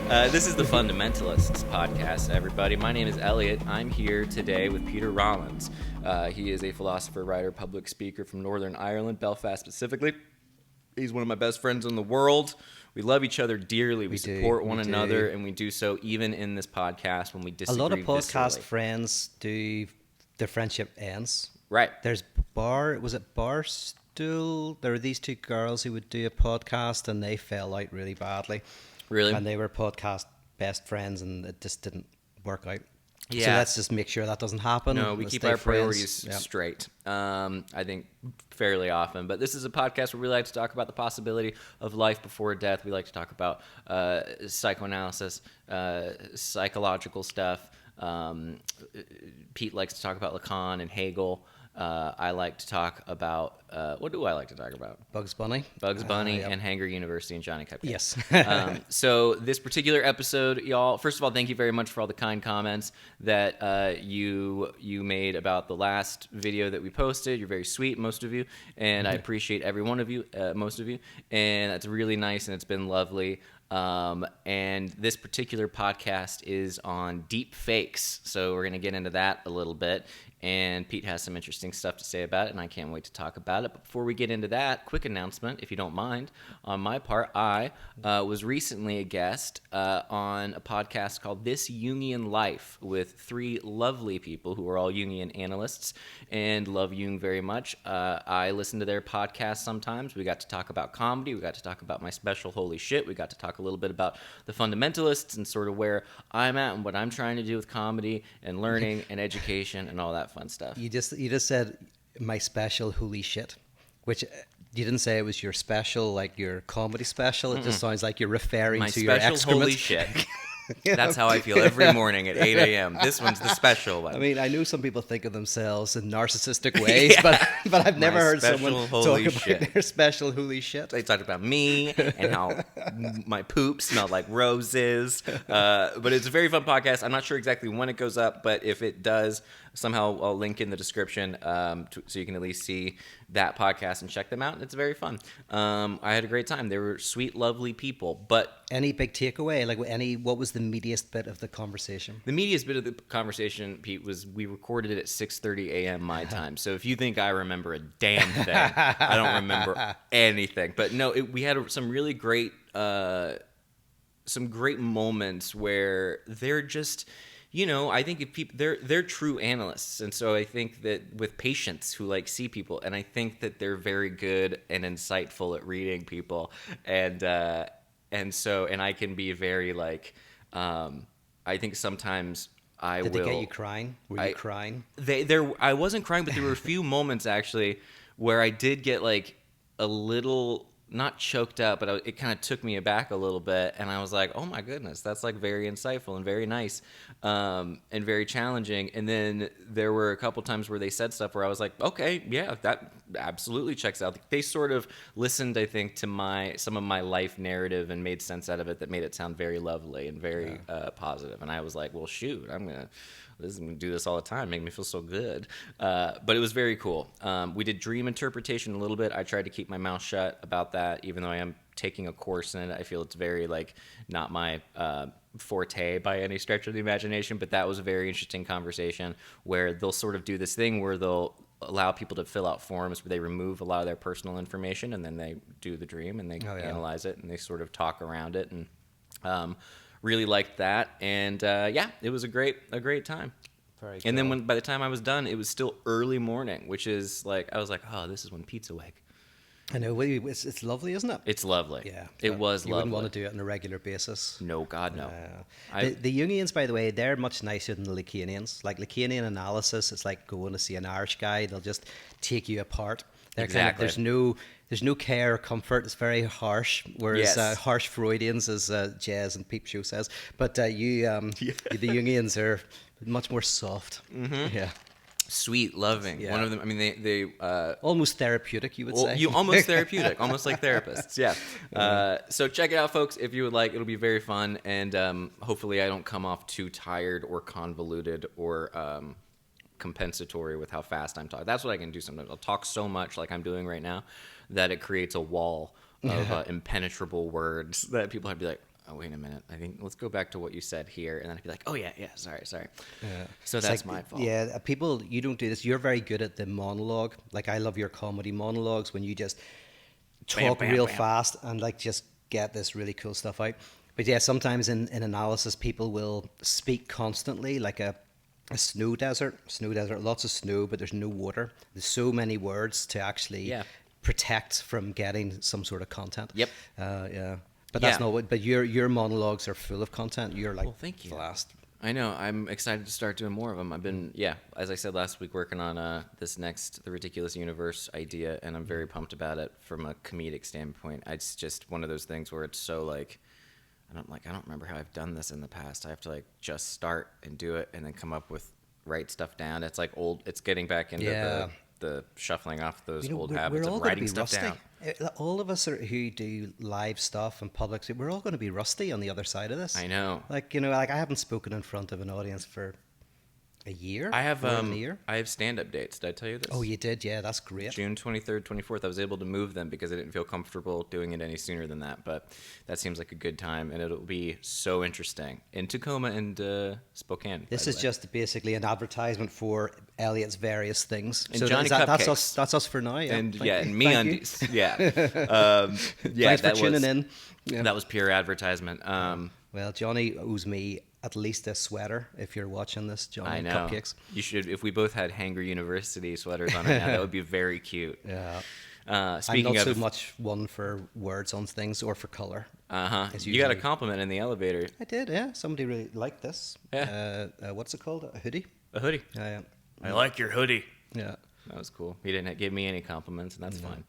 This is the Fundamentalists podcast, everybody. My name is Elliott. I'm here today with Peter Rollins. He is a philosopher, writer, public speaker from Northern Ireland, Belfast specifically. He's one of my best friends in the world. We love each other dearly. We support one another, and we do so even in this podcast when we disagree. A lot of podcast viscerally. friends do their friendship ends. Right. There's Barstool? There were these two girls who would do a podcast, and they fell out really badly. Really? And they were podcast best friends, and it just didn't work out. Yeah. So let's just make sure that doesn't happen. No, we Let's keep stay our friends. priorities straight, I think, fairly often. But this is a podcast where we like to talk about the possibility of life before death. We like to talk about psychoanalysis, psychological stuff. Pete likes to talk about Lacan and Hegel. I like to talk about, what do I like to talk about? Bugs Bunny. Yep. And Hanger University and Johnny Cupcake. Yes. So this particular episode, y'all, first of all, thank you very much for all the kind comments that you made about the last video that we posted. You're very sweet, most of you, and I appreciate every one of you, most of you, and that's really nice, and it's been lovely. And this particular podcast is on Deepfakes, so we're going to get into that a little bit. And Pete has some interesting stuff to say about it, and I can't wait to talk about it. But before we get into that, quick announcement, if you don't mind. On my part, I was recently a guest on a podcast called This Jungian Life with three lovely people who are all Jungian analysts and love Jung very much. I listen to their podcast sometimes. We got to talk about comedy. We got to talk about my special Holy Shit. We got to talk a little bit about the Fundamentalists and sort of where I'm at and what I'm trying to do with comedy and learning and education and all that fun stuff. You just said my special holy shit, which you didn't say it was your special, like your comedy special. It just sounds like you're referring to your excrement. My special holy shit. That's how I feel every morning at 8 a.m. This one's the special one. I mean, I know some people think of themselves in narcissistic ways, but I've never heard someone talk about their special holy shit. They talked about me and how my poop smelled like roses. But it's a very fun podcast. I'm not sure exactly when it goes up, but if it does, somehow I'll link in the description so you can at least see that podcast and check them out. It's very fun. I had a great time. They were sweet, lovely people. But any big takeaway? Like what was the meatiest bit of the conversation? The meatiest bit of the conversation, Pete, was we recorded it at 6:30 a.m. my time. So if you think I remember a damn thing, I don't remember anything. But no, we had some really great, some great moments where they're just, I think if people they're true analysts, and so I think that with patients who see people, and I think that they're very good and insightful at reading people, and I can be very I think sometimes I will. Did they get you crying? Were you crying? I wasn't crying, but there were a few moments actually where I did get a little. Not choked up, but it kind of took me aback a little bit, and I was like, "Oh my goodness, that's very insightful and very nice, and very challenging." And then there were a couple times where they said stuff where I was like, "Okay, yeah, that absolutely checks out." They sort of listened, I think, to some of my life narrative and made sense out of it that made it sound very lovely and very positive. And I was like, "Well, shoot, I'm gonna do this all the time, make me feel so good." But it was very cool. We did dream interpretation a little bit. I tried to keep my mouth shut about that, even though I am taking a course in it. I feel it's very not my forte by any stretch of the imagination, but that was a very interesting conversation where they'll sort of do this thing where they'll allow people to fill out forms where they remove a lot of their personal information, and then they do the dream and they analyze it and they sort of talk around it, and really liked that, and it was a great time. Very and cool. then by the time I was done, it was still early morning, which is I was like, oh, this is when Pete's awake. I know, it's lovely, isn't it? It's lovely. Yeah, it was lovely. You wouldn't want to do it on a regular basis. No, God, no. The Jungians, by the way, they're much nicer than the Lacanians. Like Lacanian analysis, it's like going to see an Irish guy. They'll just take you apart. They're exactly. There's no care or comfort. It's very harsh. Whereas harsh Freudians, as Jazz and Peep Show says, but the Jungians are much more soft. Mm-hmm. Yeah. Sweet, loving. Yeah. One of them. I mean, they almost therapeutic. You would say. You almost therapeutic, almost like therapists. Yeah. So check it out, folks, if you would like. It'll be very fun, and hopefully, I don't come off too tired or convoluted or compensatory with how fast I'm talking. That's what I can do sometimes. I'll talk so much, like I'm doing right now, that it creates a wall of impenetrable words that people have to be like, oh, wait a minute. I think let's go back to what you said here, and then I'd be like, oh yeah, sorry. Yeah. So It's that's like, my fault. yeah, people, you don't do this. You're very good at the monologue. Like, I love your comedy monologues when you just talk Bam, real bam. fast and like just get this really cool stuff out. But yeah, sometimes in analysis, people will speak constantly, like a snow desert. Snow desert, lots of snow, but there's no water. There's so many words to actually protect from getting some sort of content. Yep. Yeah. But that's not what. But your monologues are full of content. You're like, well, thank you. Fast. I know. I'm excited to start doing more of them. I've been, as I said last week, working on this next The Ridiculous Universe idea, and I'm very pumped about it from a comedic standpoint. It's just one of those things where it's so like, I don't remember how I've done this in the past. I have to like just start and do it, and then come up with write stuff down. It's like it's getting back into the shuffling off those old habits of writing stuff down. All of us who do live stuff and public, we're all going to be rusty on the other side of this. I know. Like, like I haven't spoken in front of an audience for a year. I have stand-up dates. Did I tell you this? Oh, you did? Yeah, that's great. June 23rd, 24th. I was able to move them because I didn't feel comfortable doing it any sooner than that. But that seems like a good time, and it'll be so interesting in Tacoma and Spokane. This is just basically an advertisement for Elliott's various things. And so Johnny Cupcakes. That's us for now. Yeah. And MeUndies. Yeah. Thanks for tuning in. Yeah. That was pure advertisement. Well, Johnny owes me at least a sweater if you're watching this, Johnny. I know. Cupcakes. You should. If we both had Hanger University sweaters on right now, that would be very cute. Yeah. Speaking I'm not of, so much one for words on things or for color. You got a compliment in the elevator. I did, yeah. Somebody really liked this. Yeah. What's it called? A hoodie? A hoodie. Yeah. I like your hoodie. Yeah. That was cool. He didn't give me any compliments, and that's fine.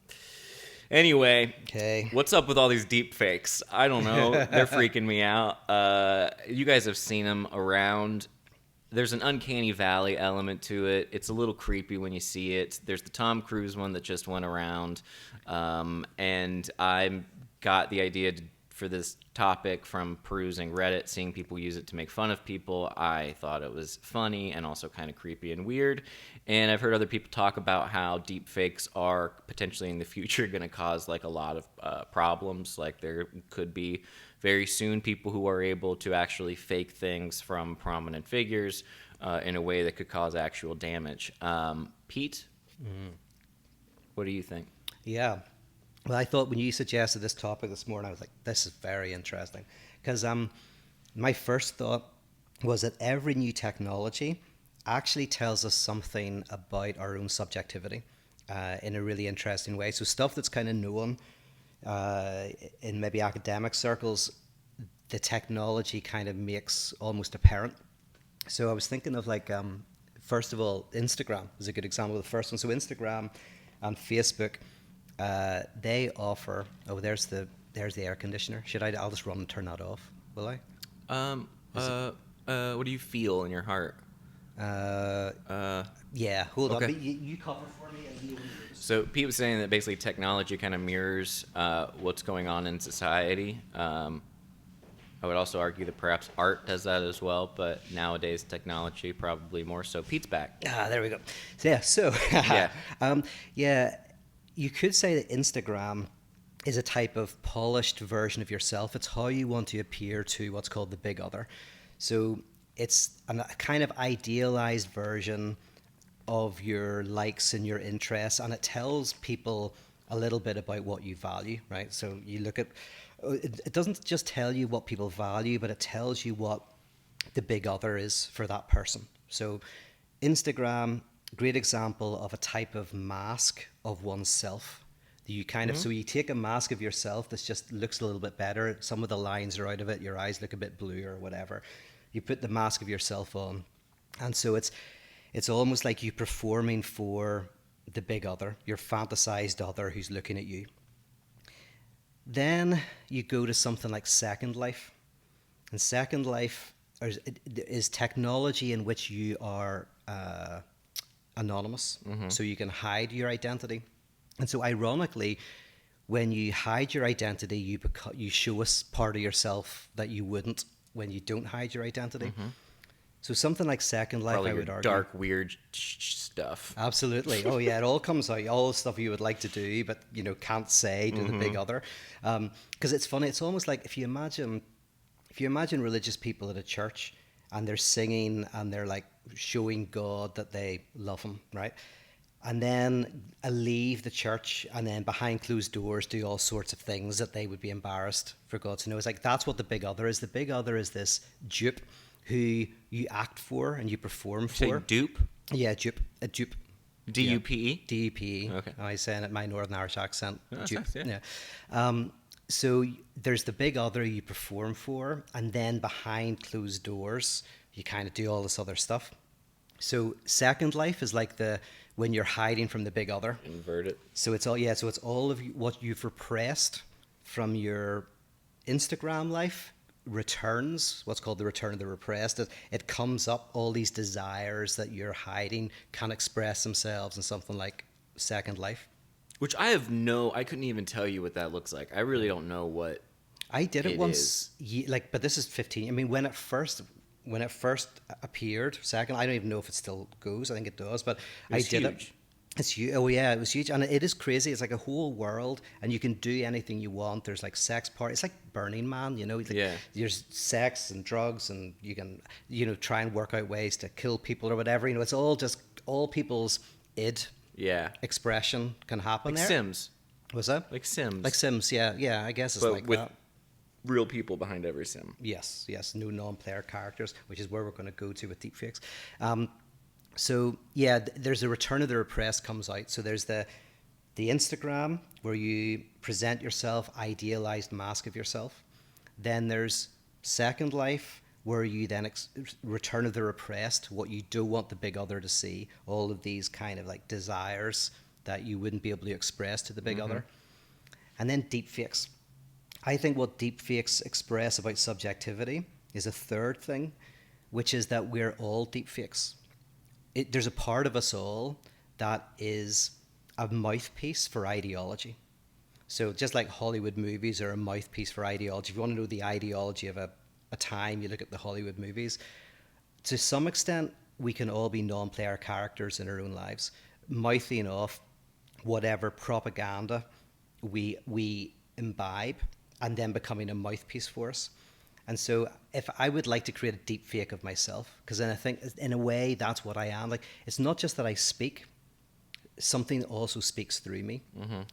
Anyway, okay. What's up with all these deep fakes? I don't know. They're freaking me out. You guys have seen them around. There's an uncanny valley element to it. It's a little creepy when you see it. There's the Tom Cruise one that just went around, and I got the idea for this topic from perusing Reddit, seeing people use it to make fun of people. I thought it was funny and also kind of creepy and weird. And I've heard other people talk about how deep fakes are potentially in the future going to cause like a lot of problems. Like there could be very soon people who are able to actually fake things from prominent figures in a way that could cause actual damage. Pete, what do you think? Yeah. Well, I thought when you suggested this topic this morning, I was like, this is very interesting. Because my first thought was that every new technology actually tells us something about our own subjectivity in a really interesting way. So stuff that's kind of known in maybe academic circles, the technology kind of makes almost apparent. So I was thinking of like, first of all, Instagram is a good example of the first one. So Instagram and Facebook, they offer. Oh, there's the air conditioner. I'll just run and turn that off. Will I? What do you feel in your heart? Yeah. Hold on. You cover for me. So Pete was saying that basically technology kind of mirrors what's going on in society. I would also argue that perhaps art does that as well, but nowadays technology probably more so. Pete's back. There we go. So yeah. You could say that Instagram is a type of polished version of yourself. It's how you want to appear to what's called the big other. So it's a kind of idealized version of your likes and your interests, and it tells people a little bit about what you value, right? So you look at, it doesn't just tell you what people value, but it tells you what the big other is for that person. So Instagram, great example of a type of mask of oneself. You kind of, so you take a mask of yourself that just looks a little bit better. Some of the lines are out of it. Your eyes look a bit blue or whatever. You put the mask of yourself on. And so it's almost like you performing for the big other, your fantasized other who's looking at you. Then you go to something like Second Life. And Second Life is technology in which you are anonymous. So you can hide your identity. And so ironically, when you hide your identity, you show us part of yourself that you wouldn't when you don't hide your identity. So something like Second Life, probably I would argue. Dark, weird stuff. Absolutely. Oh yeah, it all comes out. All the stuff you would like to do, but can't say to the big other. Because it's funny. It's almost like if you imagine if you imagine religious people at a church and they're singing and they're like showing God that they love him, right? And then leave the church and then behind closed doors do all sorts of things that they would be embarrassed for God to know. It's like that's what the big other is. The big other is this dupe who you act for and you perform Say for. dupe? Yeah, dupe. A dupe. D-U-P-E? D-U-P-E. Okay. I say it in my Northern Irish accent. Oh, that's Dupe. nice, yeah. So there's the big other you perform for, and then behind closed doors, you kind of do all this other stuff. So Second Life is like when you're hiding from the big other. Invert it. So it's all of what you've repressed from your Instagram life returns, what's called the return of the repressed. It comes up, all these desires that you're hiding can express themselves in something like Second Life. Which I couldn't even tell you what that looks like. I really don't know what I did it once, is. but this is 15. I mean, when it first appeared, Second, I don't even know if it still goes. I think it does, but I did it. It's huge. Oh yeah, it was huge, and it is crazy. It's like a whole world, and you can do anything you want. There's like sex parties. It's like Burning Man, you know. Like, yeah. There's sex and drugs, and you can, try and work out ways to kill people or whatever. It's all just all people's id. Yeah. Expression can happen like there. Sims. Was that? Like Sims. Like Sims, yeah. I guess it's but like with that. real people behind every sim. Yes. No non-player characters, which is where we're going to go to with deepfakes. So yeah, there's a return of the repressed comes out. So there's the Instagram where you present yourself, idealized mask of yourself. Then there's Second Life where you then return of the repressed, what you don't want the big other to see, all of these kind of like desires that you wouldn't be able to express to the big other. And then deepfakes. I think what deepfakes express about subjectivity is a third thing, which is that we're all deepfakes. There's a part of us all that is a mouthpiece for ideology. So just like Hollywood movies are a mouthpiece for ideology, if you want to know the ideology of a time, you look at the Hollywood movies. To some extent, we can all be non-player characters in our own lives, mouthing off whatever propaganda we imbibe and then becoming a mouthpiece for us. And so if I would like to create a deep fake of myself, because then I think in a way that's what I am. Like, it's not just that I speak, something also speaks through me.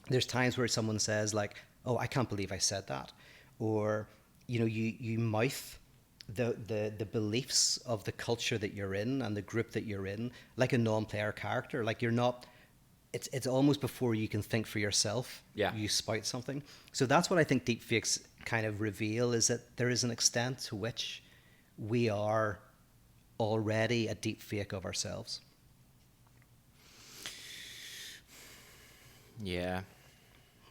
There's times where someone says like, oh, I can't believe I said that. Or, you mouth the beliefs of the culture that you're in and the group that you're in like a non-player character. Like you're not, it's almost before you can think for yourself. Yeah. You spout something. So that's what I think deepfakes kind of reveal, is that there is an extent to which we are already a deepfake of ourselves. Yeah.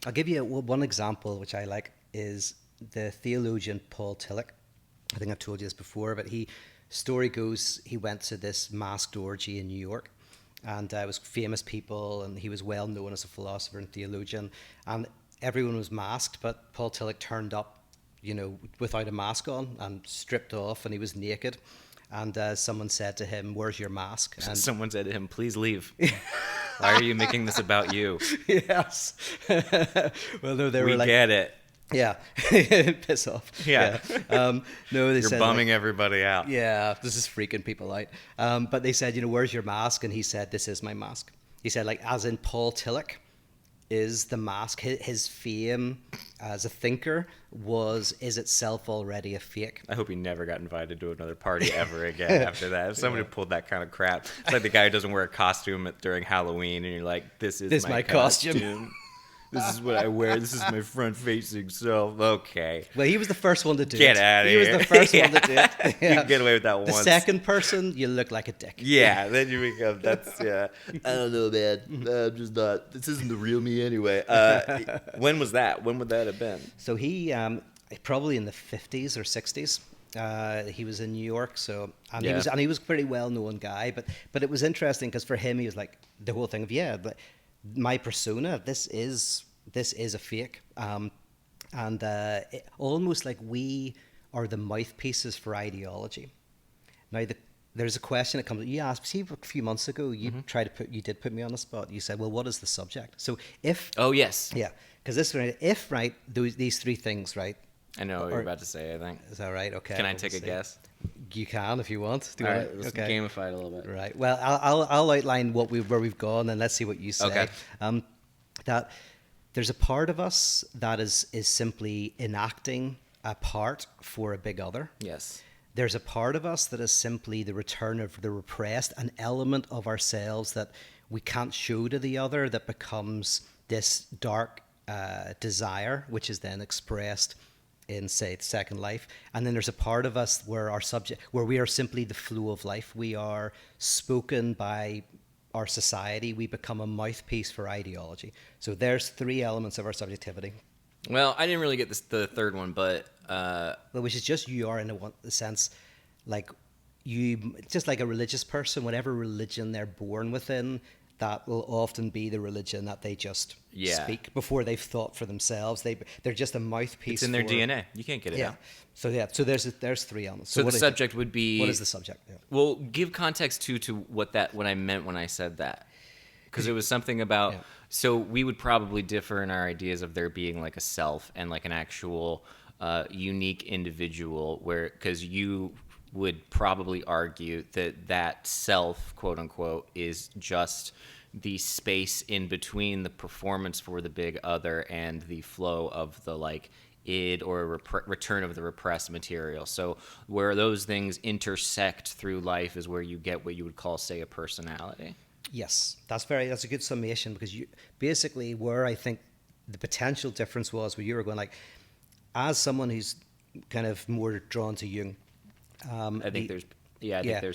I'll give you one example, which I like, is the theologian Paul Tillich. I think I've told you this before, but story goes, he went to this masked orgy in New York, and it was famous people, and he was well known as a philosopher and theologian, and everyone was masked, but Paul Tillich turned up, without a mask on and stripped off, and he was naked. And someone said to him, "Where's your mask?" And someone said to him, "Please leave. Why are you making this about you?" Yes. Well, no, they were like, get it. Yeah. Piss off. Yeah. No, they You're said, bumming everybody out. Yeah, this is freaking people out. But they said, "Where's your mask?" And he said, "This is my mask." He said, like, as in Paul Tillich is the mask. His fame as a thinker is itself already a fake. I hope he never got invited to another party ever again after that. If somebody pulled that kind of crap, it's like the guy who doesn't wear a costume during Halloween, and you're like, "This is my costume. This is what I wear. This is my front-facing self." Okay. Well, he was the first one to do it. Get out of here. He was the first one to do it. Yeah. You can get away with that once. The second person, you look like a dick. Yeah, then you become, I don't know, man. I'm just not, this isn't the real me anyway. When was that? When would that have been? So he, probably in the 50s or 60s. He was in New York, he was a pretty well-known guy, but it was interesting because for him, he was like, the whole thing of, my persona, this is a fake, almost like we are the mouthpieces for ideology. Now, there's a question that comes. You asked, see, a few months ago, you did put me on the spot. You said, well, what is the subject? So if yes, yeah, because these three things, right, I know what you're about to say, I think. Is that right? Okay. Can I take a guess? You can if you want. All right, let's gamify it a little bit. Right. Well, I'll outline where we've gone, and let's see what you say. Okay. That there's a part of us that is simply enacting a part for a big other. Yes. There's a part of us that is simply the return of the repressed, an element of ourselves that we can't show to the other, that becomes this dark desire, which is then expressed in, say, the second life. And then there's a part of us where where we are simply the flow of life. We are spoken by our society. We become a mouthpiece for ideology. So there's three elements of our subjectivity. Well, I didn't really get the third one, but which is just you are in a sense, like you, just like a religious person, whatever religion they're born within, that will often be the religion that they just speak before they've thought for themselves. They're just a mouthpiece. It's in their DNA. You can't get it out. So there's three elements. So the subject would be. What is the subject? Yeah. Well, give context to what I meant when I said that, because it was something about. Yeah. So we would probably differ in our ideas of there being like a self and like an actual unique individual, because you would probably argue that self, quote unquote, is just the space in between the performance for the big other and the flow of the like id or return of the repressed material. So where those things intersect through life is where you get what you would call, say, a personality. Yes, that's a good summation, because you basically, where I think the potential difference was, where you were going like, as someone who's kind of more drawn to Jung, I think there's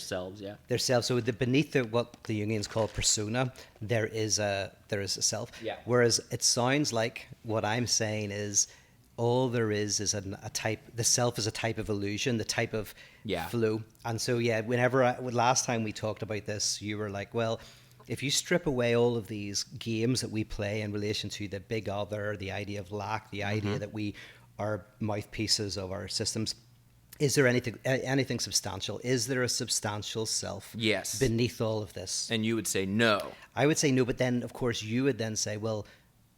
selves, there's selves. So beneath what the Jungians call persona, there is a self. Yeah. Whereas it sounds like what I'm saying is all there is a type. The self is a type of illusion, the type of flow. And so last time we talked about this, you were like, well, if you strip away all of these games that we play in relation to the big other, the idea of lack, the idea that we are mouthpieces of our systems, is there anything substantial? Is there a substantial self beneath all of this? And you would say no. I would say no, but then, of course, you would then say, well,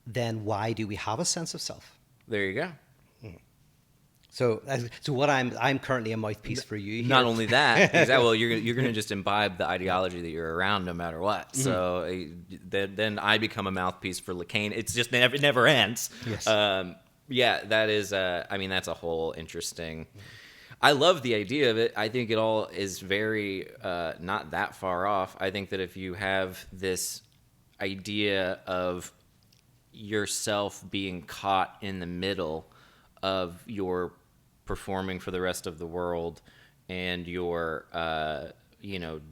then why do we have a sense of self? There you go. So what I'm currently a mouthpiece for you here. Not only that, well, you're going to just imbibe the ideology that you're around no matter what. So then I become a mouthpiece for Lacan. It's just it never ends. Yes. That is. That's a whole interesting. I love the idea of it. I think it all is very not that far off. I think that if you have this idea of yourself being caught in the middle of your performing for the rest of the world and your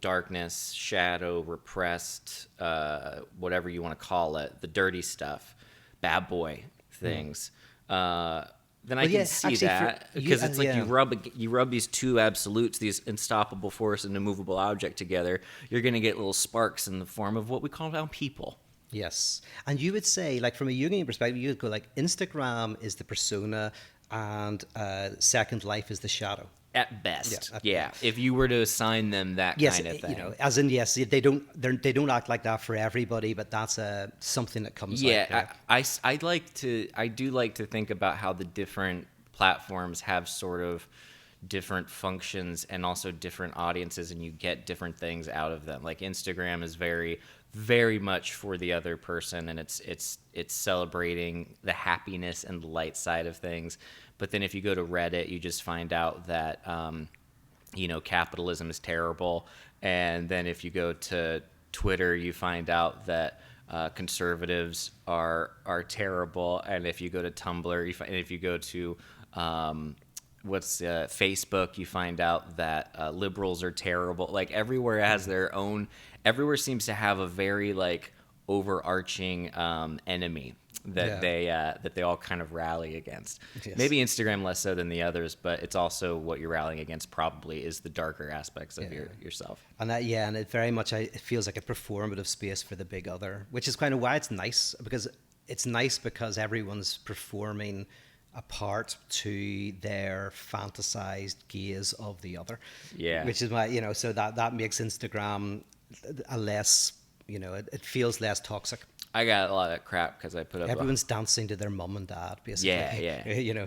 darkness, shadow, repressed, whatever you want to call it, the dirty stuff, bad boy things, then I can see that, because it's like you rub these two absolutes, these unstoppable force and immovable object together, you're going to get little sparks in the form of what we call now people. Yes. And you would say, like, from a Jungian perspective, you would go like, Instagram is the persona and Second Life is the shadow. At best, if you were to assign them that kind of thing, as in they don't act like that for everybody, but that's something that comes. I do like to think about how the different platforms have sort of different functions and also different audiences, and you get different things out of them. Like Instagram is very, very much for the other person, and it's celebrating the happiness and the light side of things. But then if you go to Reddit, you just find out that, capitalism is terrible. And then if you go to Twitter, you find out that conservatives are terrible. And if you go to Tumblr, and if you go to Facebook, you find out that liberals are terrible. Like everywhere has their own. Everywhere seems to have a very like overarching enemy that they all kind of rally against. Yes. Maybe Instagram less so than the others, but it's also what you're rallying against probably is the darker aspects of yourself. And and it very much it feels like a performative space for the big other, which is kind of why it's nice, because everyone's performing a part to their fantasized gaze of the other. Yeah. Which is why, so that makes Instagram a less, it feels less toxic. I got a lot of crap because I put up. Everyone's dancing to their mum and dad, basically. Yeah. You know.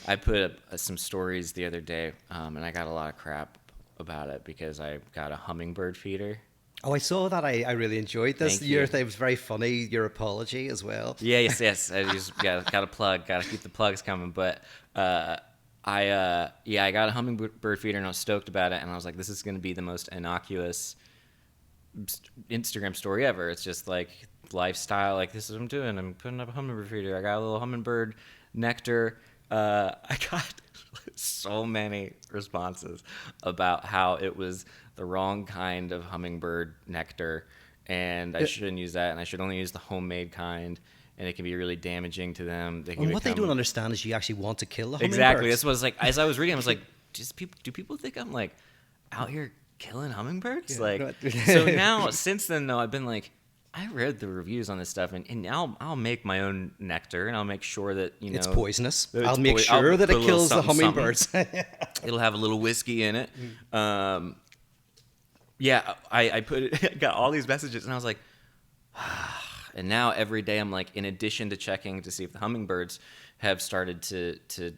I put up some stories the other day, and I got a lot of crap about it because I got a hummingbird feeder. Oh, I saw that. I really enjoyed this. Thank you. It was very funny. Your apology as well. Yes. I just got to plug. Got to keep the plugs coming. But I got a hummingbird feeder and I was stoked about it. And I was like, this is going to be the most innocuous Instagram story ever. It's just like lifestyle. Like, this is what I'm doing. I'm putting up a hummingbird feeder. I got a little hummingbird nectar. I got so many responses about how it was the wrong kind of hummingbird nectar and I shouldn't use that and I should only use the homemade kind and it can be really damaging to them. And what they don't understand is you actually want to kill the hummingbirds. Exactly. That's what it's like. As I was reading, I was like, do people think I'm like out here killing hummingbirds? Yeah, So now, since then, though, I've been like, I read the reviews on this stuff, and now I'll make my own nectar, and I'll make sure that it's poisonous. I'll make sure that it kills the hummingbirds. It'll have a little whiskey in it. I put it. I got all these messages, and I was like, and now every day I'm like, in addition to checking to see if the hummingbirds have started to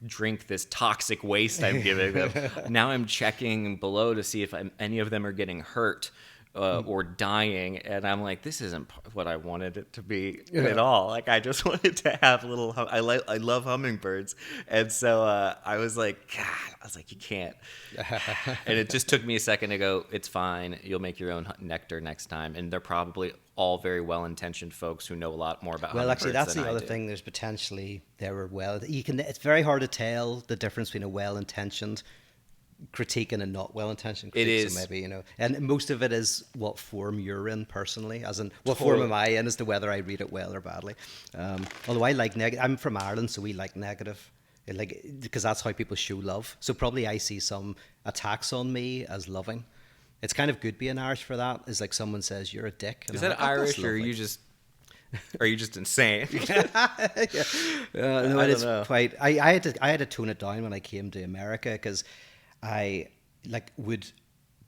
drink this toxic waste I'm giving them, now I'm checking below to see if any of them are getting hurt. Or dying, and I'm like, this isn't what I wanted it to be at all. Like, I just wanted to have little. I love hummingbirds, and so I was like, you can't. And it just took me a second to go, it's fine. You'll make your own nectar next time, and they're probably all very well-intentioned folks who know a lot more about. Well, actually, that's the other do. thing. There's potentially It's very hard to tell the difference between a well-intentioned critique and a not well-intentioned critique. It is. So maybe, and most of it is what form you're in personally, as in what form am I in as to whether I read it well or badly. Although I like negative. I'm from Ireland, so we like negative, because that's how people show love. So probably I see some attacks on me as loving. It's kind of good being Irish for that. Is like someone says you're a dick. Is that Irish, or are you just insane? No, it is quite. I had to tone it down when I came to America because I would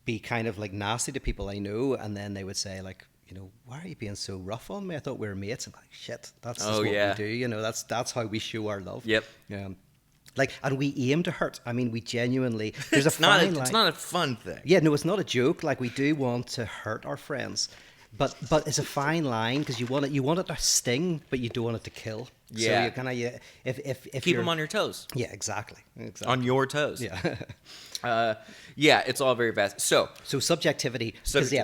be kind of like nasty to people I know, and then they would say like, why are you being so rough on me? I thought we were mates. I'm like, shit, that's what we do. That's how we show our love. Yep. And we aim to hurt. I mean, we genuinely. There's a fine line. It's not a fun thing. Yeah, no, it's not a joke. Like, we do want to hurt our friends, but it's a fine line because you want it to sting, but you don't want it to kill. Yeah. So you kind of if keep them on your toes. Yeah, exactly. On your toes. Yeah. It's all very fast. So subjectivity. Because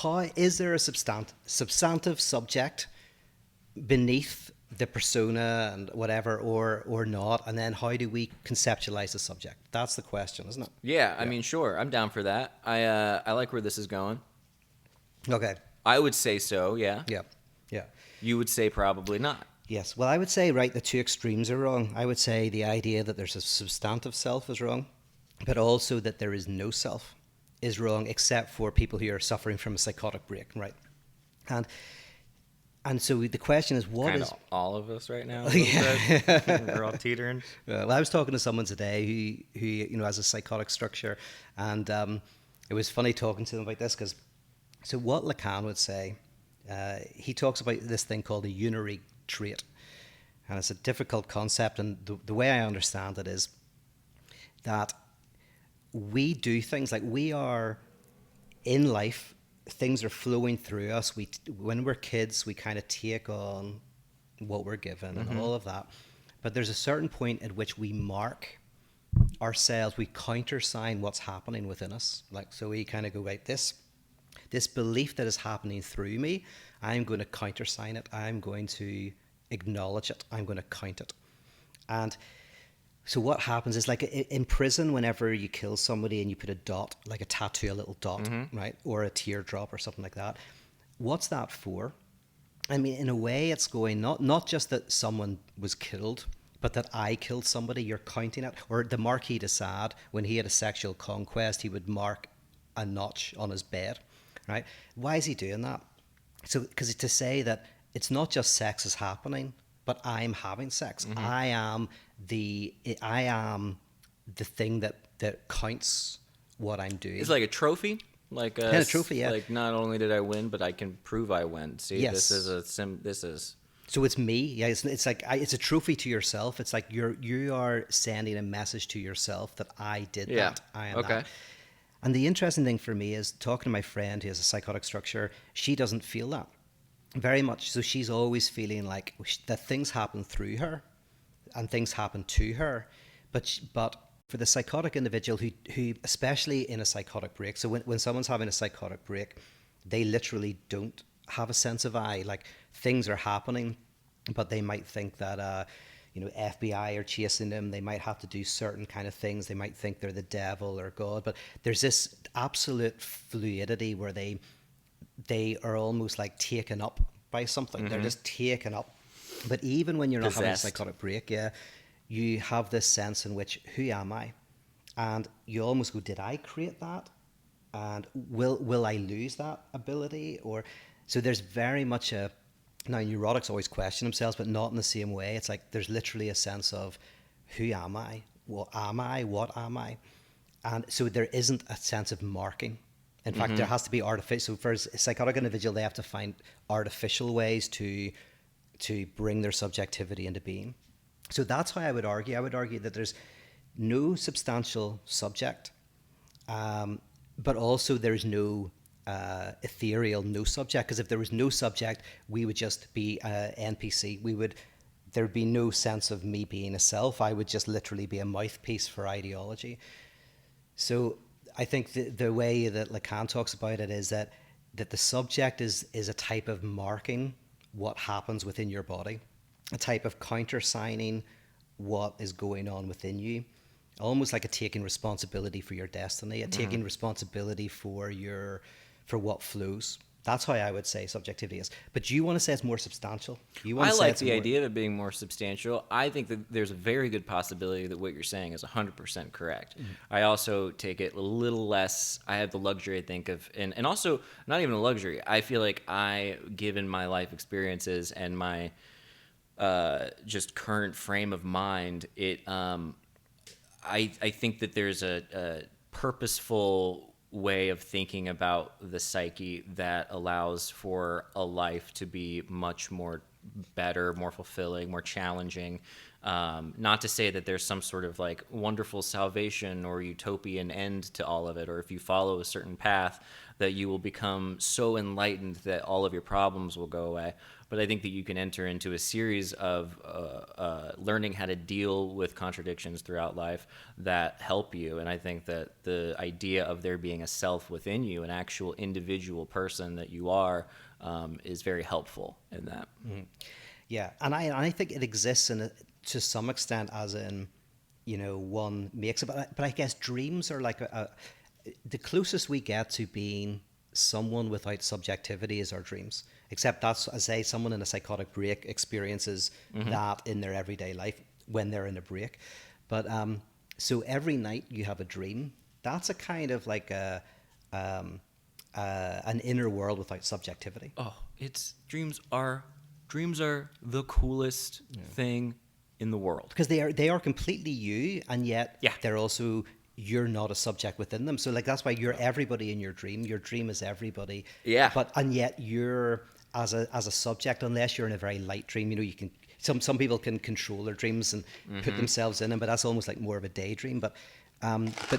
how is there a substantive subject beneath the persona and whatever, or not, and then how do we conceptualize the subject? That's the question, isn't it? Yeah, I mean, sure, I'm down for that. I like where this is going. Okay. I would say so. Yeah. You would say probably not. Yes. Well, I would say, the two extremes are wrong. I would say the idea that there's a substantive self is wrong, but also that there is no self is wrong, except for people who are suffering from a psychotic break, right? And so the question is, what kind is... of all of us right now? Yeah. We're all teetering. Well, I was talking to someone today who has a psychotic structure, and it was funny talking to them about this because, so what Lacan would say, he talks about this thing called a unary trait, and it's a difficult concept, and the way I understand it is that we do things like we are in life, things are flowing through us. When we're kids, we kind of take on what we're given and all of that, but there's a certain point at which we mark ourselves, we countersign what's happening within us. So we kind of go, right, this belief that is happening through me, I'm going to countersign it. I'm going to acknowledge it. I'm going to count it. And so what happens is, like in prison, whenever you kill somebody and you put a dot, like a tattoo, a little dot, right? Or a teardrop or something like that. What's that for? I mean, in a way, it's going not just that someone was killed, but that I killed somebody. You're counting it. Or the Marquis de Sade, when he had a sexual conquest, he would mark a notch on his bed, right? Why is he doing that? So, because to say that it's not just sex is happening, but I'm having sex. I am the thing that counts what I'm doing. It's like a trophy. Like And a trophy, yeah. like not only did I win, but I can prove I win. See, Yes. this is So it's me. Yeah, it's like it's a trophy to yourself. It's like you are sending a message to yourself that I did yeah. that. I am Okay. that. And the interesting thing for me is talking to my friend who has a psychotic structure. She doesn't feel that very much. So she's always feeling like that things happen through her, and things happen to her. But for the psychotic individual who especially in a psychotic break. So when someone's having a psychotic break, they literally don't have a sense of I. Like things are happening, but they might think that FBI are chasing them. They might have to do certain kind of things. They might think they're the devil or God. But there's this absolute fluidity where they are almost like taken up by something. They're just taken up. But even when you're not having a Possessed. psychotic break, yeah, you have this sense in which, who am I? And you almost go, did I create that? And will I lose that ability? Or so there's very much a now neurotics always question themselves, but not in the same way. It's like there's literally a sense of who am I? What am I? What am I? And so there isn't a sense of marking. In fact, there has to be artificial. So for a psychotic individual, they have to find artificial ways to bring their subjectivity into being. So that's how I would argue. I would argue that there's no substantial subject, but also there's no ethereal no subject. Because if there was no subject, we would just be NPC. There'd be no sense of me being a self. I would just literally be a mouthpiece for ideology. So I think the way that Lacan talks about it is that the subject is a type of marking what happens within your body, a type of countersigning what is going on within you, almost like a taking responsibility for your destiny, a taking responsibility for what flows. That's how I would say subjectivity is. But you want to say it's more substantial? You want I to say like it's the more... idea of it being more substantial. I think that there's a very good possibility that what you're saying is 100% correct. I also take it a little less. I have the luxury, I think, of, and also not even a luxury. I feel like given my life experiences and my just current frame of mind, I think that there's a purposeful way of thinking about the psyche that allows for a life to be much more better, more fulfilling, more challenging. Not to say that there's some sort of like wonderful salvation or utopian end to all of it, or if you follow a certain path that you will become so enlightened that all of your problems will go away. But I think that you can enter into a series of learning how to deal with contradictions throughout life that help you. And I think that the idea of there being a self within you, an actual individual person that you are, is very helpful in that. Mm-hmm. Yeah, and I think it exists to some extent, as in, one makes it. But I guess dreams are like the closest we get to being someone without subjectivity is our dreams. Except that's, as I say, someone in a psychotic break experiences that in their everyday life when they're in a break. But so every night you have a dream. That's a kind of like an inner world without subjectivity. Oh, dreams are the coolest thing in the world, because they are completely you, and yet they're also, you're not a subject within them. So like that's why you're everybody in your dream. Your dream is everybody. Yeah. And yet you're as a subject, unless you're in a very light dream. You can some people can control their dreams and put themselves in them, but that's almost like more of a daydream. But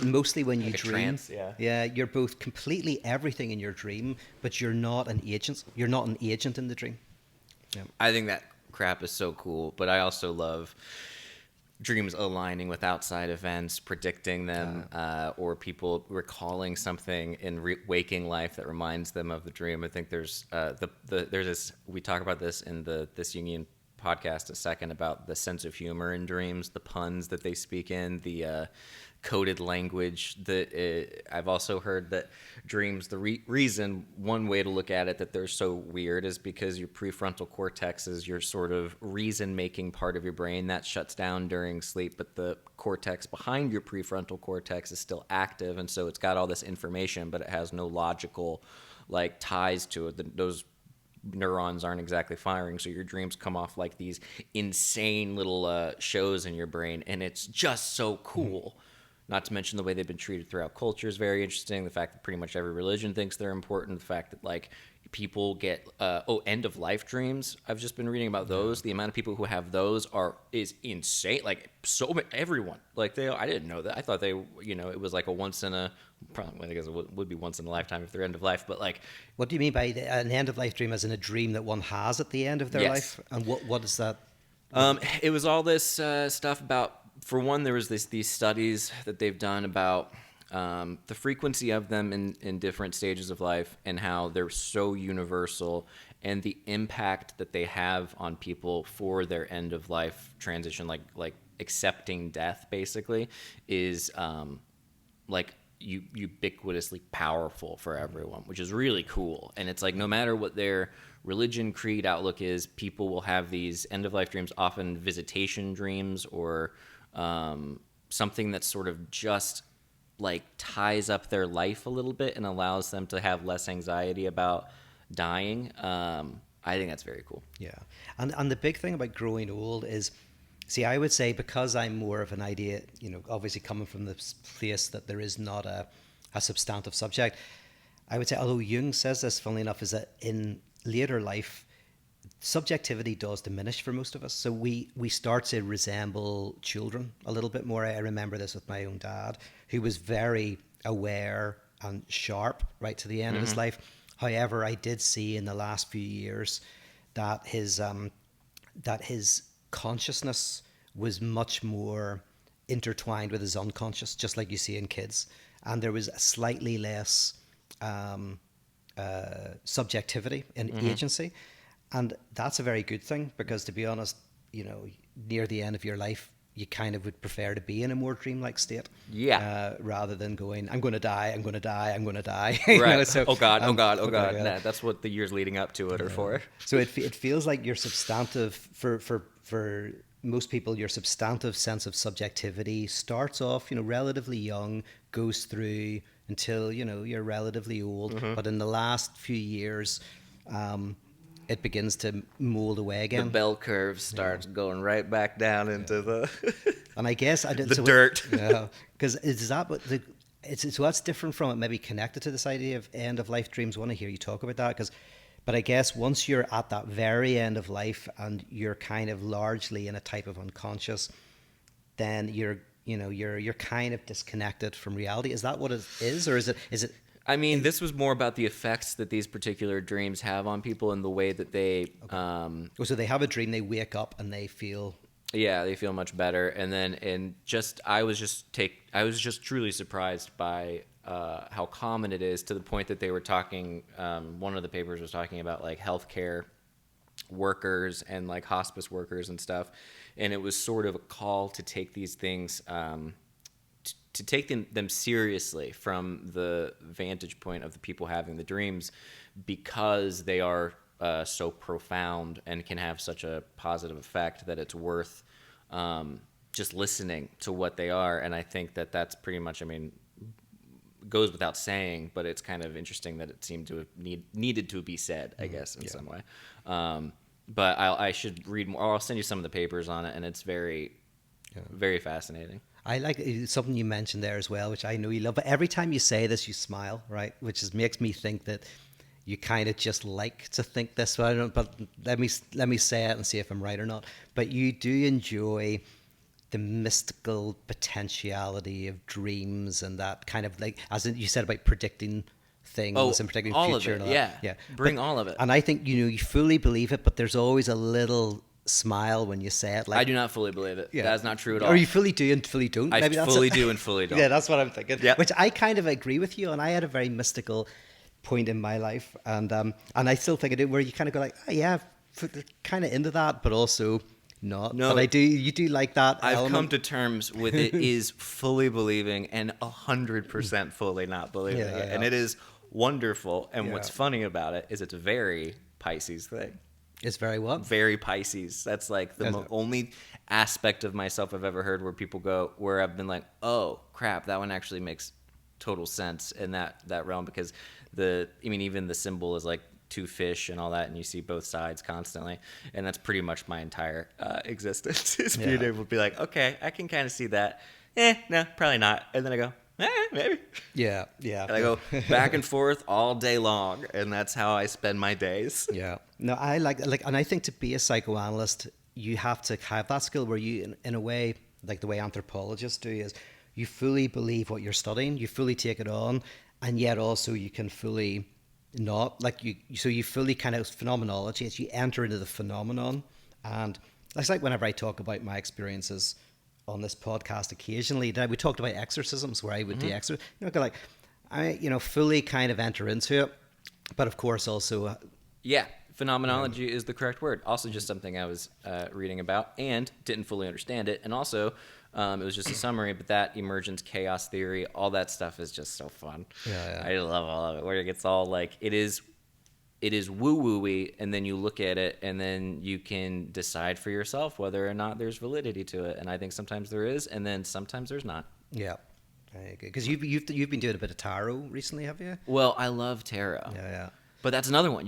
mostly when you dream, trance, you're both completely everything in your dream, but you're not an agent. You're not an agent in the dream. Yeah. I think that crap is so cool, but I also love dreams aligning with outside events, predicting them, or people recalling something in waking life that reminds them of the dream. I think there's there's this, we talk about this in this Jungian podcast a second, about the sense of humor in dreams, the puns that they speak in, the coded language that I've also heard that dreams, the reason, one way to look at it, that they're so weird is because your prefrontal cortex is your sort of reason-making part of your brain that shuts down during sleep, but the cortex behind your prefrontal cortex is still active, and so it's got all this information, but it has no logical like ties to it. Those neurons aren't exactly firing, so your dreams come off like these insane little shows in your brain, and it's just so cool Not to mention the way they've been treated throughout culture is very interesting. The fact that pretty much every religion thinks they're important. The fact that like people get end of life dreams. I've just been reading about those. The amount of people who have those is insane. Like everyone. Like I didn't know that. I thought it was like a once in a, probably I guess it would be once in a lifetime if they're end of life. But like, what do you mean by an end of life dream? As in a dream that one has at the end of their life? And what is that? It was all this stuff about. For one, there was these studies that they've done about the frequency of them in different stages of life and how they're so universal, and the impact that they have on people for their end of life transition, like accepting death basically, is like ubiquitously powerful for everyone, which is really cool. And it's like no matter what their religion, creed, outlook is, people will have these end of life dreams, often visitation dreams, or something that sort of just like ties up their life a little bit and allows them to have less anxiety about dying. I think that's very cool. Yeah. And the big thing about growing old is, see, I would say, because I'm more of an idea, obviously coming from the place that there is not a substantive subject, I would say, although Jung says this, funnily enough, is that in later life, subjectivity does diminish for most of us. So we start to resemble children a little bit more. I remember this with my own dad, who was very aware and sharp right to the end of his life. However, I did see in the last few years that his consciousness was much more intertwined with his unconscious, just like you see in kids. And there was a slightly less subjectivity and agency. And that's a very good thing, because to be honest, near the end of your life, you kind of would prefer to be in a more dreamlike state. Yeah. Rather than going, I'm going to die, I'm going to die, I'm going to die. Right. So, oh God. Nah, that's what the years leading up to it are for. So it feels like your substantive, for most people, your substantive sense of subjectivity starts off, relatively young, goes through until, you're relatively old. But in the last few years, it begins to mold away again. The bell curve starts going right back down into the and I guess the dirt. Yeah, because so that's different from it. Maybe connected to this idea of end of life dreams. I want to hear you talk about that, but I guess once you're at that very end of life and you're kind of largely in a type of unconscious, then you're kind of disconnected from reality. Is that what it is, or is it? I mean, this was more about the effects that these particular dreams have on people and the way that they... so they have a dream, they wake up and they feel... Yeah, they feel much better. And then, I was just truly surprised by how common it is, to the point that they were talking, one of the papers was talking about like healthcare workers and like hospice workers and stuff. And it was sort of a call to take these things... to take them seriously from the vantage point of the people having the dreams, because they are so profound and can have such a positive effect that it's worth just listening to what they are. And I think that that's pretty much, goes without saying, but it's kind of interesting that it seemed to have needed to be said, I guess, in some way. But I should read more. I'll send you some of the papers on it, and it's very, very fascinating. I like something you mentioned there as well, which I know you love. But every time you say this, you smile, right? Which makes me think that you kind of just like to think this. But let me say it and see if I'm right or not. But you do enjoy the mystical potentiality of dreams and that kind of, like, as you said about predicting things and predicting all future. Of it, and all that. yeah. Bring all of it. And I think you fully believe it, but there's always a little smile when you say it. Like, I do not fully believe it. That's not true at all. Or you fully do and fully don't. I fully do and fully don't. Yeah, that's what I'm thinking. Yep. Which I kind of agree with you. And I had a very mystical point in my life, and I still think I do, where you kind of go like, oh, yeah, kind of into that, but also not. No, but you do like that. I've come to terms with it is fully believing and 100% fully not believing it, and it is wonderful. And what's funny about it is it's a very Pisces thing. It's very what? Very Pisces. That's like the only aspect of myself I've ever heard where people go, where I've been like, oh crap, that one actually makes total sense in that realm, because even the symbol is like two fish and all that, and you see both sides constantly, and that's pretty much my entire existence, is being able to be like, okay, I can kind of see that. no, probably not. And then I go, maybe. Yeah, yeah. And I go back and forth all day long, and that's how I spend my days. Yeah. No, I like, and I think to be a psychoanalyst, you have to have that skill where you, in a way, like the way anthropologists do, is you fully believe what you're studying, you fully take it on, and yet also you can fully not, like so you fully kind of phenomenology, as you enter into the phenomenon. And it's like whenever I talk about my experiences on this podcast occasionally, we talked about exorcisms where I would do exorcism, like I, fully kind of enter into it, but of course also. Yeah, phenomenology is the correct word. Also just something I was reading about and didn't fully understand it. And also, it was just a summary, but that emergence chaos theory, all that stuff is just so fun. Yeah. I love all of it, where it gets all like, it is woo-woo-y, and then you look at it, and then you can decide for yourself whether or not there's validity to it. And I think sometimes there is, and then sometimes there's not. Yeah. Because you've been doing a bit of tarot recently, have you? Well, I love tarot. Yeah. But that's another one.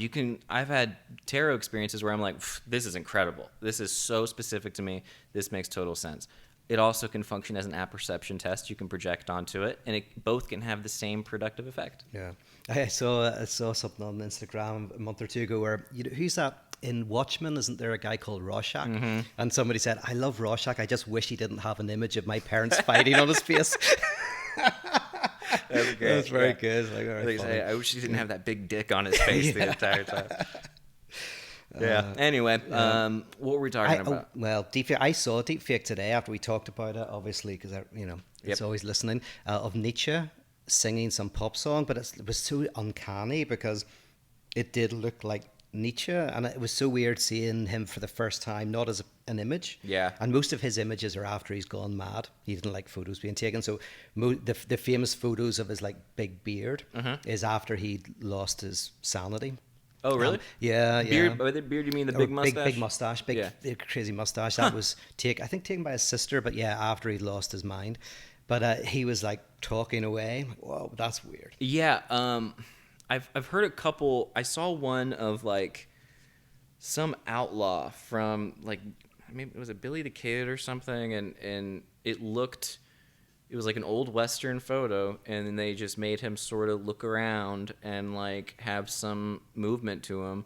I've had tarot experiences where I'm like, this is incredible. This is so specific to me. This makes total sense. It also can function as an apperception test. You can project onto it, and it both can have the same productive effect. Yeah. I saw something on Instagram a month or two ago where, who's that in Watchmen? Isn't there a guy called Rorschach? Mm-hmm. And somebody said, I love Rorschach. I just wish he didn't have an image of my parents fighting on his face. That's great. That's very good. Like, I wish he didn't have that big dick on his face the entire time. Yeah. Anyway, what were we talking about? Well, deepfake. I saw deepfake today after we talked about it, obviously, because it's always listening, of Nietzsche singing some pop song, but it was so uncanny because it did look like Nietzsche, and it was so weird seeing him for the first time, not as an image. Yeah. And most of his images are after he's gone mad. He didn't like photos being taken. So the famous photos of his like big beard is after he lost his sanity. Oh, really? Yeah. By the beard, you mean the big mustache? Big mustache, big crazy mustache. That was taken by his sister, but yeah, after he lost his mind. But he was like talking away. Whoa, that's weird. Yeah. I've heard a couple. I saw one of like some outlaw from like, maybe was it Billy the Kid or something, and it was like an old Western photo, and then they just made him sort of look around and like have some movement to him.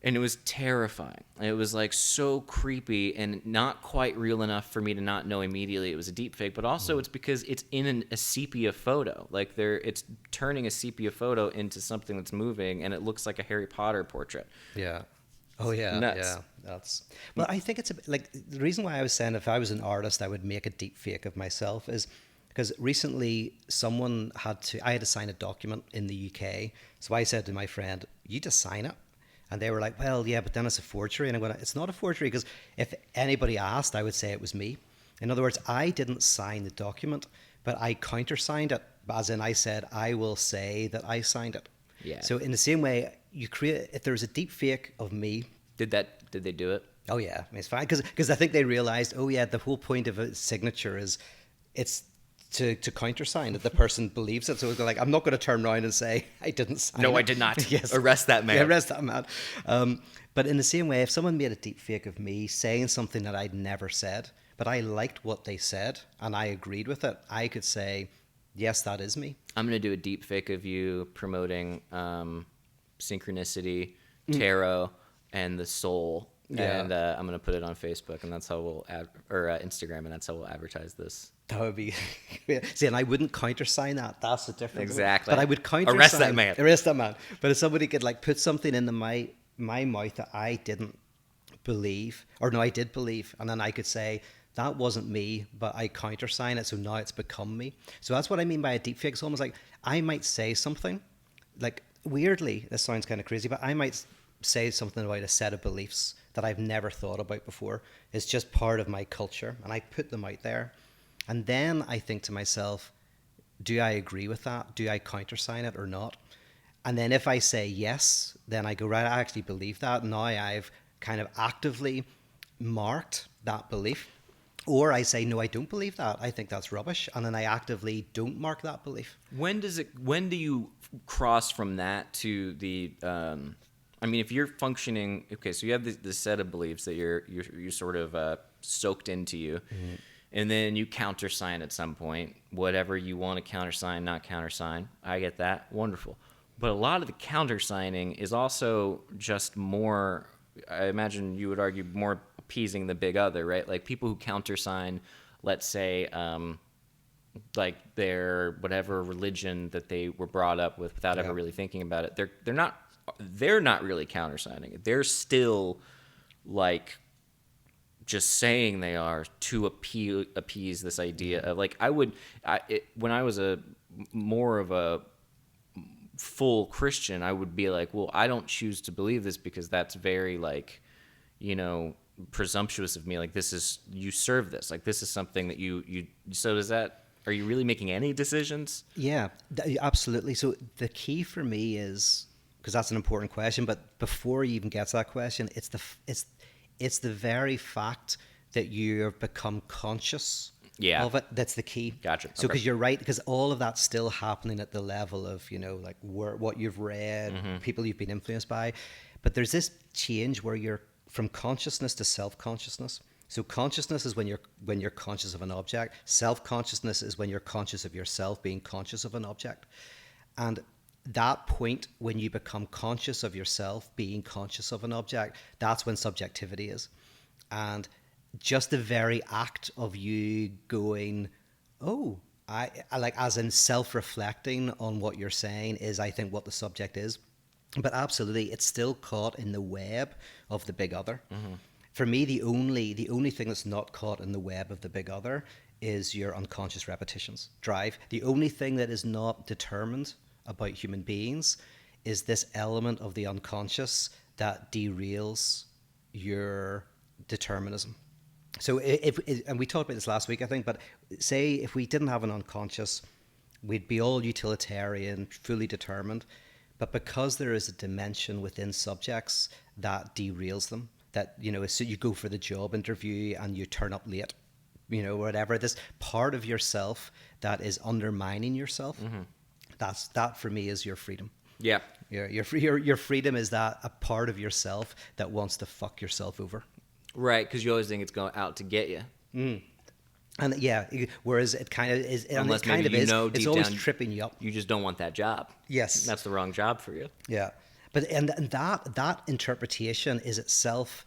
And it was terrifying. It was like so creepy and not quite real enough for me to not know immediately it was a deep fake. But also it's because it's in a sepia photo. Like it's turning a sepia photo into something that's moving, and it looks like a Harry Potter portrait. Yeah. Oh yeah. Nuts. Yeah. Well, I think it's a bit like the reason why I was saying if I was an artist I would make a deep fake of myself is because recently I had to sign a document in the UK. So I said to my friend, "You just sign it." And they were like, well, yeah, but then it's a forgery. And I'm going, it's not a forgery, because if anybody asked, I would say it was me. In other words, I didn't sign the document, but I countersigned it. As in, I said, I will say that I signed it. Yeah. So in the same way, if there's a deep fake of me. Did they do it? Oh, yeah. I mean, it's fine. Because I think they realized, oh, yeah, the whole point of a signature is it's to countersign that the person believes it. So they're like, I'm not going to turn around and say I didn't sign it. No, I did not. Yes. Arrest that man. Yeah, arrest that man. But in the same way, if someone made a deep fake of me saying something that I'd never said, but I liked what they said and I agreed with it, I could say, yes, that is me. I'm going to do a deep fake of you promoting synchronicity, tarot, and the soul. Yeah. And I'm going to put it on Facebook, and that's how we'll Instagram, and that's how we'll advertise this. That would be see, and I wouldn't countersign that. That's the difference. Exactly. But I would countersign. Arrest that man. Arrest that man. But if somebody could like put something into my mouth that I didn't believe, or no, I did believe, and then I could say that wasn't me, but I countersign it, so now it's become me. So that's what I mean by a deepfake. It's almost like I might say something, like weirdly, this sounds kind of crazy, but I might say something about a set of beliefs that I've never thought about before. It's just part of my culture, and I put them out there. And then I think to myself, do I agree with that? Do I countersign it or not? And then if I say yes, then I go, right, I actually believe that. Now I've kind of actively marked that belief. Or I say, no, I don't believe that. I think that's rubbish. And then I actively don't mark that belief. When do you cross from that to the, I mean, if you're functioning, okay, so you have this set of beliefs that you're sort of soaked into you. Mm-hmm. and then you countersign at some point, whatever you want to countersign, not countersign. I get that. Wonderful. But a lot of the countersigning is also just more, I imagine you would argue, more appeasing the big other, right? Like people who countersign, let's say, like their whatever religion that they were brought up with without ever really thinking about it. They're not really countersigning it. They're still like just saying they are to appease this idea of like when I was more of a full Christian, I would be like, well, I don't choose to believe this because that's very like, presumptuous of me. Like you serve this, like this is something that you. So are you really making any decisions? Yeah, absolutely. So the key for me is, because that's an important question, but before you even get to that question, it's the very fact that you have become conscious of it that's the key. Gotcha. So because you're right, because all of that's still happening at the level of like what you've read, people you've been influenced by, but there's this change where you're from consciousness to self-consciousness. So consciousness is when you're conscious of an object. Self-consciousness is when you're conscious of yourself being conscious of an object. And that point when you become conscious of yourself being conscious of an object, that's when subjectivity is. And just the very act of you going, oh, I like, as in self-reflecting on what you're saying is, I think, what the subject is. But absolutely, it's still caught in the web of the big other. For me, the only thing that's not caught in the web of the big other is your unconscious repetitions, drive. The only thing that is not determined about human beings is this element of the unconscious that derails your determinism. So and we talked about this last week, I think, but say if we didn't have an unconscious, we'd be all utilitarian, fully determined. But because there is a dimension within subjects that derails them, that, so you go for the job interview and you turn up late, whatever, this part of yourself that is undermining yourself, that for me is your freedom. Yeah. Your freedom is that a part of yourself that wants to fuck yourself over. Right, because you always think it's going out to get you. And yeah, whereas it kind of is, unless maybe it's always down, tripping you up. You just don't want that job. Yes. That's the wrong job for you. Yeah. But and that interpretation is itself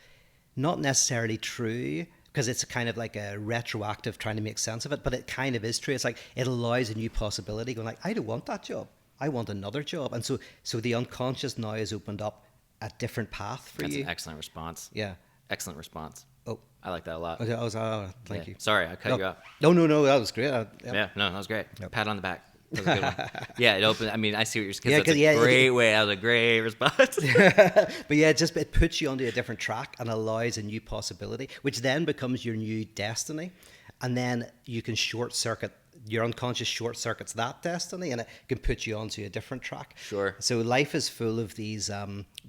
not necessarily true, because it's kind of like a retroactive trying to make sense of it, but it kind of is true. It's like it allows a new possibility, going like, I don't want that job. I want another job. And so the unconscious now has opened up a different path for you. That's an excellent response. Yeah. Excellent response. Oh. I like that a lot. Thank you. Sorry, I cut you off. No, that was great. Yeah, no, that was great. Yep. Pat on the back. That was a good one. Yeah, it opened. I mean, I see what you're saying. Yeah, that's a great way. That was a great response. But yeah, it puts you onto a different track and allows a new possibility, which then becomes your new destiny. And then you can your unconscious short circuits that destiny, and it can put you onto a different track. Sure. So life is full of these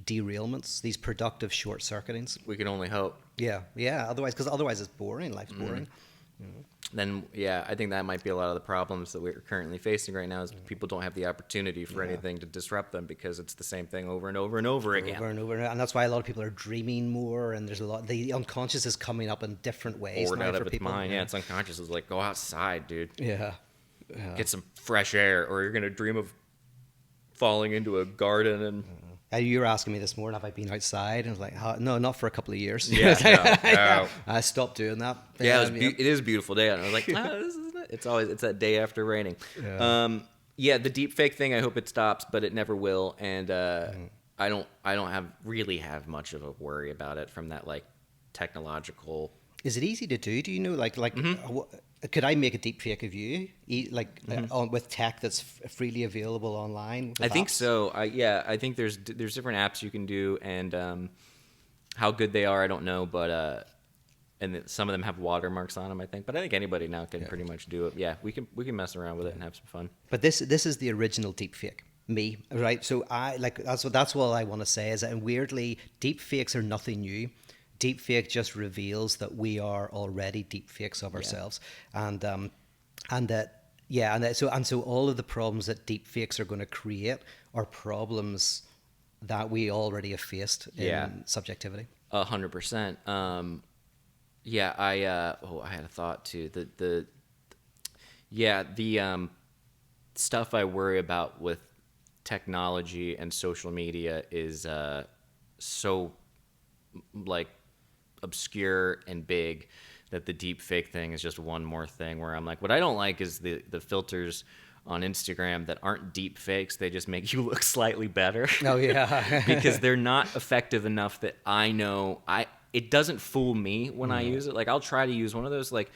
derailments, these productive short circuitings. We can only hope. Yeah. Otherwise it's boring. Life's boring. Then, yeah, I think that might be a lot of the problems that we're currently facing right now is people don't have the opportunity for anything to disrupt them because it's the same thing over and over and over again. Over and over. And that's why a lot of people are dreaming more, and there's the unconscious is coming up in different ways Bored now out for of its people. mind. Yeah, it's unconscious. It's like, go outside, dude. Yeah. Get some fresh air, or you're going to dream of falling into a garden and... You were asking me this morning, have I been outside? And I was like, no, not for a couple of years. Yeah, no. I stopped doing that. Yeah, it is a beautiful day. And I was like, this isn't it. It's that day after raining. Yeah. The deepfake thing, I hope it stops, but it never will. And I don't have much of a worry about it from that like technological. Is it easy to do? Do you know, could I make a deepfake of you, with tech that's freely available online? I think so. I think there's different apps you can do, and how good they are, I don't know, but and some of them have watermarks on them, I think. But I think anybody now can pretty much do it. Yeah, we can mess around with it and have some fun. But this is the original deepfake. Me, right? So that's what I want to say is that, and weirdly, deepfakes are nothing new. Deepfake just reveals that we are already deepfakes of ourselves, and so all of the problems that deepfakes are going to create are problems that we already have faced in subjectivity. 100%. Yeah, I had a thought too. The stuff I worry about with technology and social media is so like obscure and big that the deep fake thing is just one more thing where I'm like, what I don't like is the filters on Instagram that aren't deep fakes. They just make you look slightly better. Oh yeah. Because they're not effective enough that I know it doesn't fool me when I use it. Like I'll try to use one of those, like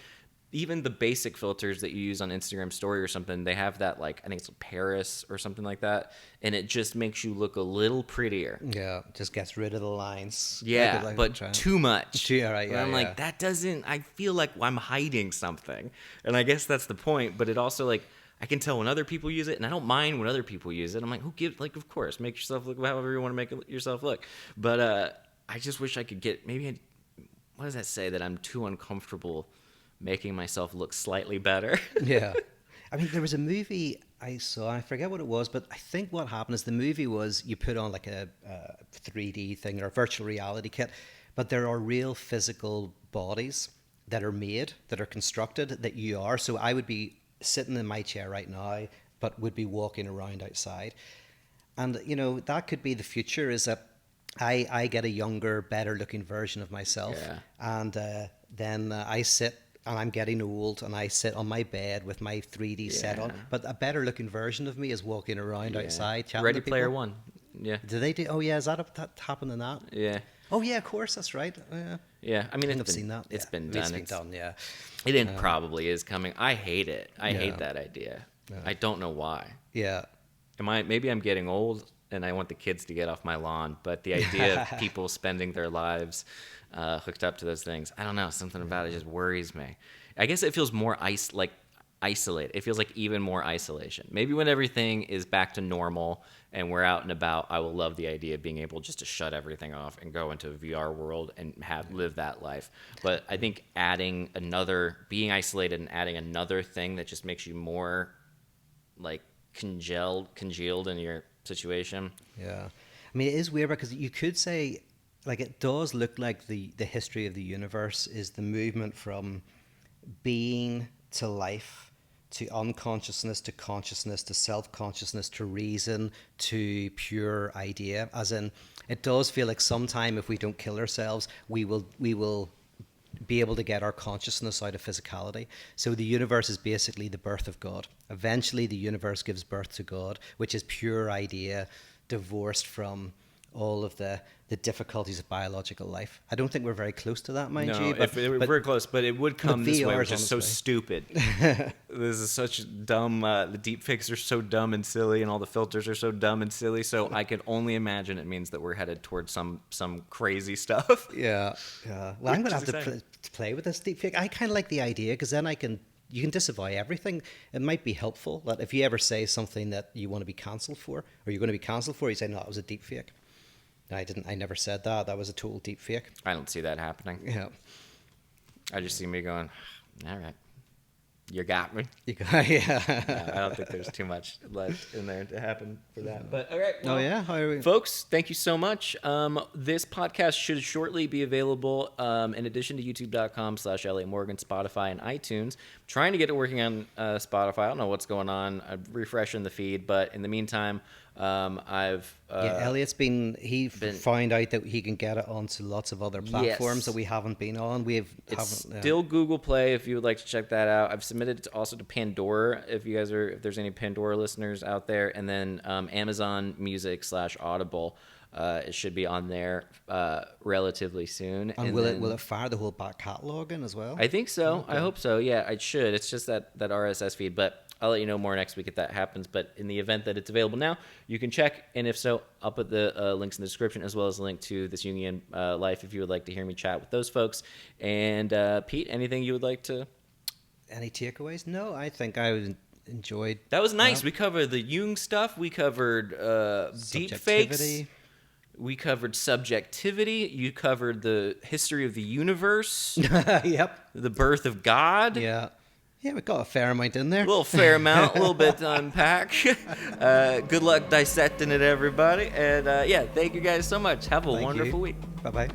even the basic filters that you use on Instagram story or something, they have that, like, I think it's Paris or something like that. And it just makes you look a little prettier. Yeah. Just gets rid of the lines. Yeah. But too much. Yeah, right. Yeah, I'm like, that doesn't, I feel like I'm hiding something. And I guess that's the point. But it also, like, I can tell when other people use it, and I don't mind when other people use it. I'm like, who gives, like, of course, make yourself look however you want to make yourself look. But I just wish I could get, what does that say? That I'm too uncomfortable making myself look slightly better. Yeah. I mean, there was a movie I saw, I forget what it was, but I think what happened is the movie was you put on like a 3D thing or a virtual reality kit, but there are real physical bodies that are made, that are constructed, that you are. So I would be sitting in my chair right now, but would be walking around outside. And, you know, that could be the future, is that I get a younger, better looking version of myself. Yeah. And then I sit, and I'm getting old, and I sit on my bed with my 3D set on. But a better looking version of me is walking around outside chatting Ready to people. Player One. Yeah. Do they do? Oh yeah, is that happened in that? Yeah. Oh yeah, of course, that's right. Yeah. Yeah. I mean, I've seen that. It's Yeah. been It's done. been done. Yeah. It probably is coming. I hate it. I hate Yeah. that idea. Yeah. I don't know why. Yeah. Maybe I'm getting old and I want the kids to get off my lawn, but the idea of people spending their lives hooked up to those things, I don't know, something about it just worries me. I guess it feels more isolated. It feels like even more isolation. Maybe when everything is back to normal and we're out and about, I will love the idea of being able just to shut everything off and go into a VR world and live that life. But I think being isolated and adding another thing that just makes you more like congealed in your situation. Yeah. I mean, it is weird because you could say, like, it does look like the history of the universe is the movement from being to life, to unconsciousness, to consciousness, to self-consciousness, to reason, to pure idea. As in, it does feel like sometime if we don't kill ourselves, we will be able to get our consciousness out of physicality. So the universe is basically the birth of God. Eventually the universe gives birth to God, which is pure idea, divorced from all of the difficulties of biological life. I don't think we're very close to that, mind you. But we're close, but it would come this way, which is so way. stupid. This is such dumb. The deepfakes are so dumb and silly, and all the filters are so dumb and silly. So I can only imagine it means that we're headed towards some crazy stuff. Yeah. Well, I'm going to have to play with this deepfake. I kind of like the idea because then you can disavow everything. It might be helpful that if you ever say something that you want to be cancelled for, or you're going to be cancelled for, you say, no, it was a deepfake. I never said that. That was a total deep fake. I don't see that happening. Yeah. I just see me going, all right, you got me. Yeah. I don't think there's too much left in there to happen for that. But all right. Well, oh, yeah? How are we? Folks, thank you so much. This podcast should shortly be available in addition to youtube.com/Elliott Morgan, Spotify, and iTunes. I'm trying to get it working on Spotify. I don't know what's going on. I'm refreshing the feed. But in the meantime, Elliott's found out that he can get it onto lots of other platforms that we haven't been on. It's still Google Play if you would like to check that out. I've submitted it also to Pandora if there's any Pandora listeners out there, and then Amazon Music /Audible. It should be on there relatively soon. And will it fire the whole back catalog in as well? I think so. Okay. I hope so. Yeah, it should. It's just that RSS feed, but I'll let you know more next week if that happens. But in the event that it's available now, you can check. And if so, I'll put the links in the description as well as a link to This Jungian Life if you would like to hear me chat with those folks. And Pete, anything you would like to? Any takeaways? No, I think I enjoyed. That was nice. We covered the Jung stuff. We covered deepfakes. We covered subjectivity. You covered the history of the universe. Yep. The birth of God. Yeah. Yeah, we got a fair amount in there. A little fair amount, a little bit to unpack. Good luck dissecting it, everybody. And thank you guys so much. Have a wonderful week. Bye-bye.